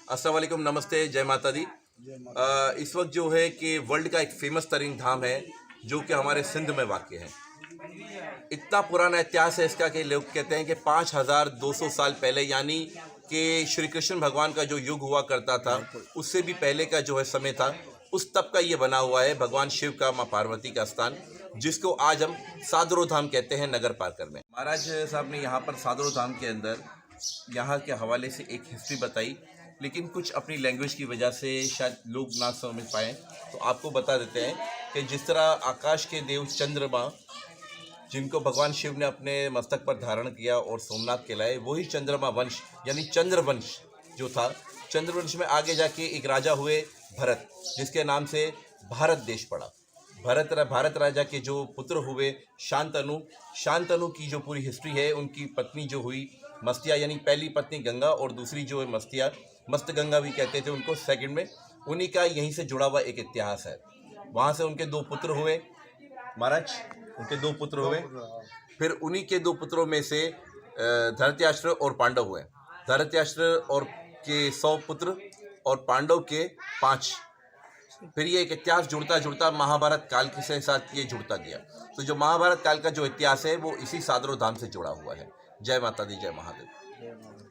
अस्सलाम वालेकुम, नमस्ते, जय माता दी। इस वक्त जो है कि वर्ल्ड का एक फेमस तरीन धाम है जो कि हमारे सिंध में वाक़ है। इतना पुराना इतिहास है इसका कि लोग कहते हैं कि 5200 साल पहले, यानी कि श्री कृष्ण भगवान का जो युग हुआ करता था उससे भी पहले का जो है समय था, उस तब का ये बना हुआ है भगवान शिव का, माँ पार्वती का स्थान, जिसको आज हम सादरो धाम कहते हैं नगर पार्कर में। महाराज साहब ने यहाँ पर सादरो धाम के अंदर यहाँ के हवाले से एक हिस्ट्री बताई, लेकिन कुछ अपनी लैंग्वेज की वजह से शायद लोग ना समझ पाएँ, तो आपको बता देते हैं कि जिस तरह आकाश के देव चंद्रमा, जिनको भगवान शिव ने अपने मस्तक पर धारण किया और सोमनाथ कहलाए, वही चंद्रमा वंश यानी चंद्रवंश जो था, चंद्रवंश में आगे जाके एक राजा हुए भरत, जिसके नाम से भारत देश पड़ा। भारत राजा के जो पुत्र हुए शांतनु की जो पूरी हिस्ट्री है, उनकी पत्नी जो हुई मस्तिया, यानी पहली पत्नी गंगा और दूसरी जो है मस्तिया, मस्त गंगा भी कहते थे उनको सेकंड में, उन्हीं का यहीं से जुड़ा हुआ एक इतिहास है। वहाँ से उनके दो पुत्र हुए महाराज, उनके दो पुत्र हुए, फिर उन्हीं के दो पुत्रों में से धृतराष्ट्र और पांडव हुए। धृतराष्ट्र और के 100 पुत्र और पांडव के 5। फिर ये एक इतिहास जुड़ता जुड़ता महाभारत काल के साथ ये जुड़ता गया। तो जो महाभारत काल का जो इतिहास है वो इसी सादरो धाम से जुड़ा हुआ है। जय माता दी, जय महादेव।